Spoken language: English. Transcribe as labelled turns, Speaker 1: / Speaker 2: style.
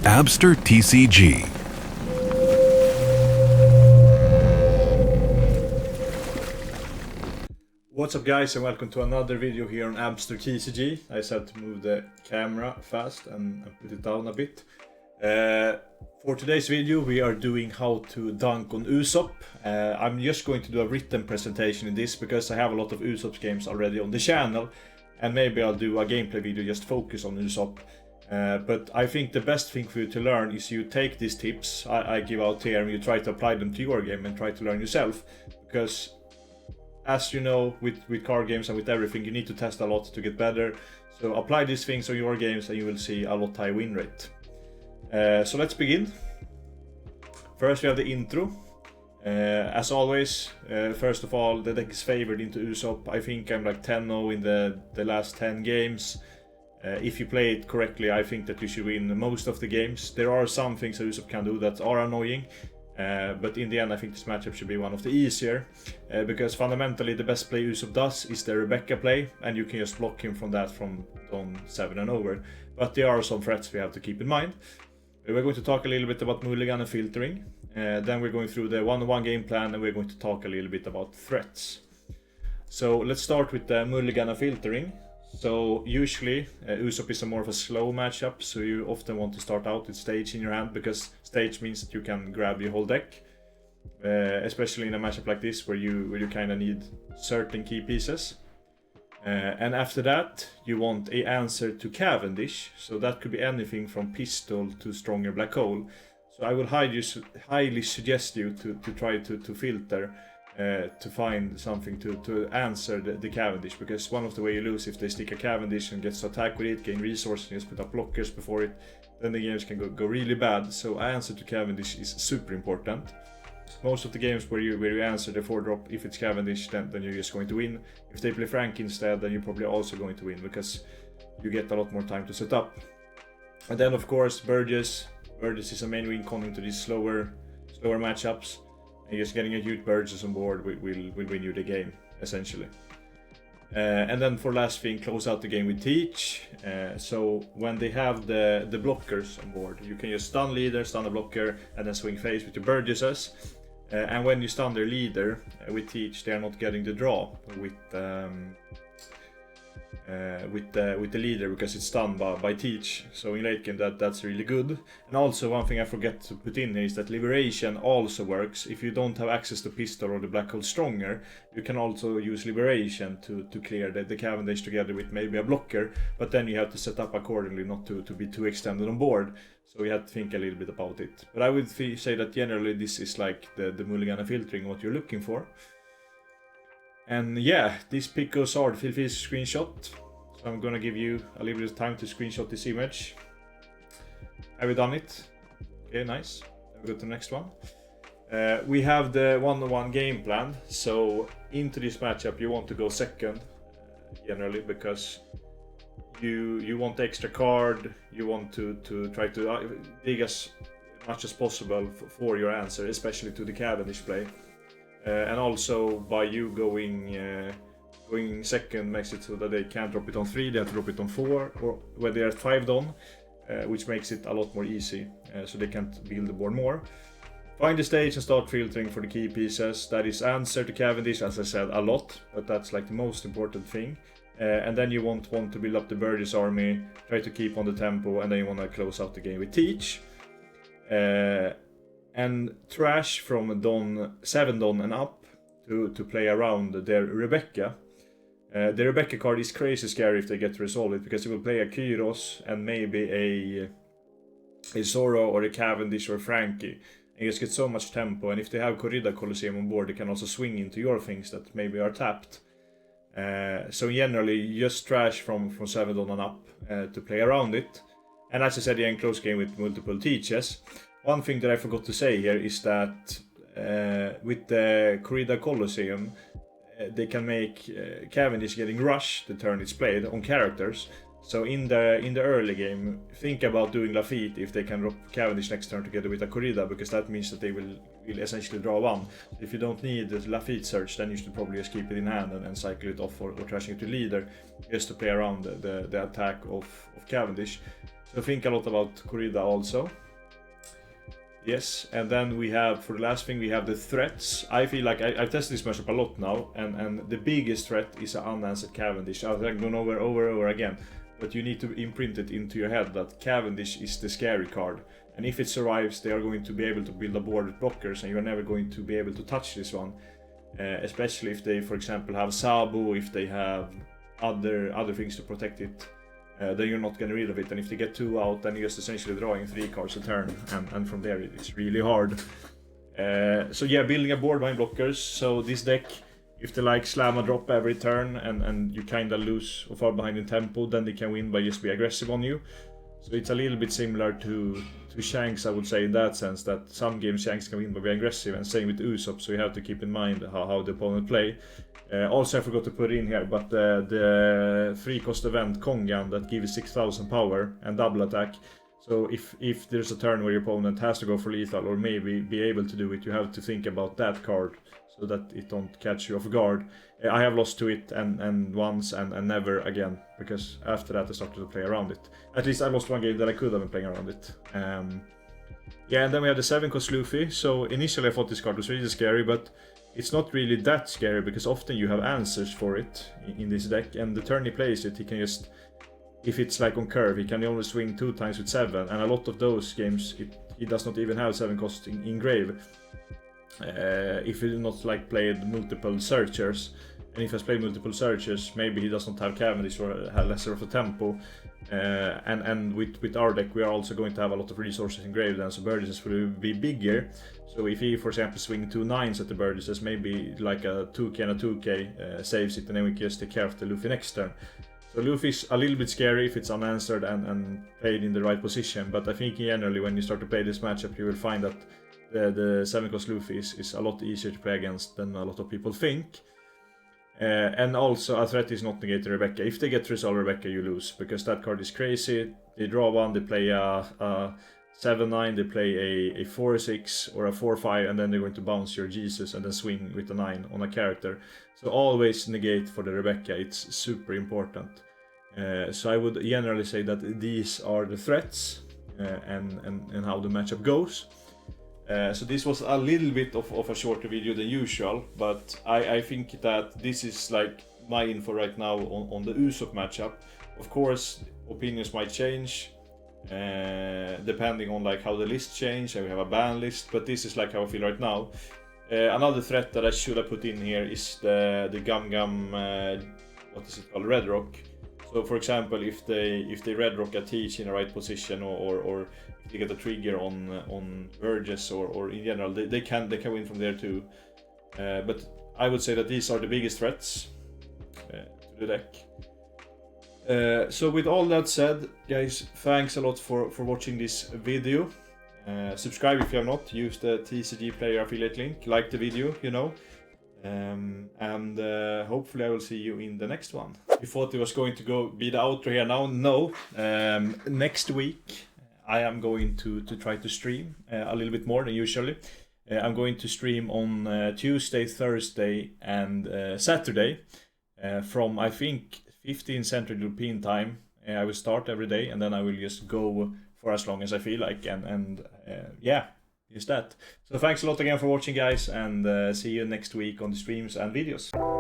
Speaker 1: Abster TCG.
Speaker 2: What's up guys, and welcome to another video here on Abster TCG. I just had to move the camera fast and put it down a bit. For today's video we are doing how to dunk on Usopp. I'm just going to do a written presentation in this because I have a lot of Usopp games already on the channel, and maybe I'll do a gameplay video just focus on Usopp. But I think the best thing for you to learn is you take these tips I give out here and you try to apply them to your game and try to learn yourself, because as you know, with card games and with everything, you need to test a lot to get better. So apply these things on your games and you will see a lot higher win rate. So let's begin. First we have the intro. As always, first of all, the deck is favored into Usopp. I think I'm like 10-0 in the last 10 games. If you play it correctly, I think that you should win most of the games. There are some things that Usopp can do that are annoying. But in the end I think this matchup should be one of the easier, because fundamentally the best play Usopp does is the Rebecca play, and you can just block him from that from Don 7 and over. But there are some threats we have to keep in mind. We're going to talk a little bit about Mulligan and filtering, then we're going through the one-on-one game plan, and we're going to talk a little bit about threats. So let's start with the Mulligan and filtering. So usually Usopp is a more of a slow matchup, so you often want to start out with stage in your hand, because stage means that you can grab your whole deck, especially in a matchup like this where you kind of need certain key pieces. And after that you want a answer to Cavendish, so that could be anything from pistol to stronger black hole. So I would highly suggest you to try to filter to find something to answer the Cavendish, because one of the way you lose if they stick a Cavendish and gets to attack with it, gain resources, and just put up blockers before it, then the games can go really bad. So answer to Cavendish is super important. Most of the games where you answer the 4-drop, if it's Cavendish, then you're just going to win. If they play Frank instead, then you're probably also going to win, because you get a lot more time to set up. And then of course Burgess is a main win con into these slower matchups. And just getting a huge Burgess on board will win you the game, essentially. And then for last thing, close out the game with Teach. So when they have the blockers on board, you can just stun leader, stun a blocker, and then swing face with your Burgesses. And when you stun their leader with Teach, they are not getting the draw with the leader, because it's stunned by Teach. So in late game that's really good. And also one thing I forget to put in here is that Liberation also works. If you don't have access to pistol or the black hole stronger, you can also use Liberation to clear the Cavendish together with maybe a blocker, but then you have to set up accordingly not to be too extended on board. So you have to think a little bit about it. But I would say that generally this is like the Mulligan and filtering what you're looking for. And yeah, this pick goes hard. Feel free to screenshot. So I'm gonna give you a little bit of time to screenshot this image. Have you done it? Okay, nice. Then we go to the next one. We have the one-on-one game plan. So into this matchup you want to go second, generally, because you want extra card. You want to try to dig as much as possible for your answer, especially to the Cavendish play. And also by you going second makes it so that they can't drop it on 3, they have to drop it on 4, or when they're at 5 down, which makes it a lot more easy, so they can't build the board more. Find the stage and start filtering for the key pieces. That is answer to Cavendish, as I said a lot, but that's like the most important thing. And then you want to build up the Burgess army, try to keep on the tempo, and then you want to close out the game with Teach. And trash from Don 7 Don and up to play around their Rebecca. The Rebecca card is crazy scary if they get to resolve it, because it will play a Kyros and maybe a Zoro or a Cavendish or a Frankie. And you just get so much tempo, and if they have Corrida Colosseum on board, they can also swing into your things that maybe are tapped. So generally, you just trash from 7 Don and up to play around it. And as I said, in close game with multiple teaches. One thing that I forgot to say here is that with the Corrida Colosseum, they can make Cavendish getting rush the turn it's played on characters. So in the early game, think about doing Lafitte if they can drop Cavendish next turn together with a Corrida, because that means that they will essentially draw one. If you don't need the Lafitte search, then you should probably just keep it in hand and cycle it off or trashing it to leader, just to play around the attack of Cavendish. So think a lot about corrida also. Yes, and then we have, for the last thing, we have the threats. I feel like I've tested this matchup a lot now, and the biggest threat is an unanswered Cavendish. I've gone over again, but you need to imprint it into your head that Cavendish is the scary card. And if it survives, they are going to be able to build a board with blockers, and you're never going to be able to touch this one. Especially if they, for example, have Sabu, if they have other things to protect it. Then you're not getting rid of it, and if they get 2 out, then you're just essentially drawing 3 cards a turn, and from there it's really hard. So yeah, building a board behind blockers. So this deck, if they like slam a drop every turn and you kinda lose or fall behind in tempo, then they can win by just be aggressive on you. So it's a little bit similar to Shanks, I would say, in that sense, that some games Shanks can win by being aggressive, and same with Usopp, so you have to keep in mind how the opponent play. Also, I forgot to put in here, but the 3-cost event Kongan that gives 6000 power and double attack. So if there's a turn where your opponent has to go for lethal or maybe be able to do it, you have to think about that card so that it don't catch you off guard. I have lost to it and once and never again, because after that I started to play around it. At least I lost one game that I could have been playing around it. Yeah, and then we have the 7-cost Luffy. So initially I thought this card was really scary, but it's not really that scary because often you have answers for it in this deck, and the turn he plays it, he can just, if it's like on curve, he can only swing 2 times with 7, and a lot of those games he does not even have 7 cost in grave. If he not like played multiple searchers, and if he has played multiple searchers, maybe he does not have Cavendish or have lesser of a tempo. And with our deck, we are also going to have a lot of resources in grave then, so Burgesses will be bigger. So if he, for example, swing 2 9s at the Burgesses, maybe like a 2k and a 2k saves it, and then we can just take care of the Luffy next turn. So Luffy's a little bit scary if it's unanswered and played in the right position, but I think generally when you start to play this matchup, you will find that the 7-cost Luffy is a lot easier to play against than a lot of people think. And also, a threat is not negated Rebecca. If they get to resolve Rebecca, you lose, because that card is crazy. They draw 1, they play a 7-9, they play a 4-6 or a 4-5, and then they're going to bounce your Jesus and then swing with a 9 on a character. So always negate for the Rebecca, it's super important. So I would generally say that these are the threats and how the matchup goes. So this was a little bit of a shorter video than usual, but I think that this is like my info right now on the Usopp matchup. Of course, opinions might change depending on like how the list change, and we have a ban list, but this is like how I feel right now. Another threat that I should have put in here is the Gum what is it called, Red Rock. So for example, if they Red Rock a Teach in the right position, or if they get a trigger on Burgess, or in general, they can win from there too. But I would say that these are the biggest threats to the deck. So with all that said, guys, thanks a lot for watching this video. Subscribe if you have not, use the TCG player affiliate link, like the video, you know. And hopefully I will see you in the next one. You thought it was going to be the outro here now? No. Next week I am going to try to stream a little bit more than usually. I'm going to stream on Tuesday, Thursday and Saturday from, I think, 15 Central European time. I will start every day, and then I will just go for as long as I feel like, and yeah, just that. So thanks a lot again for watching, guys, and see you next week on the streams and videos.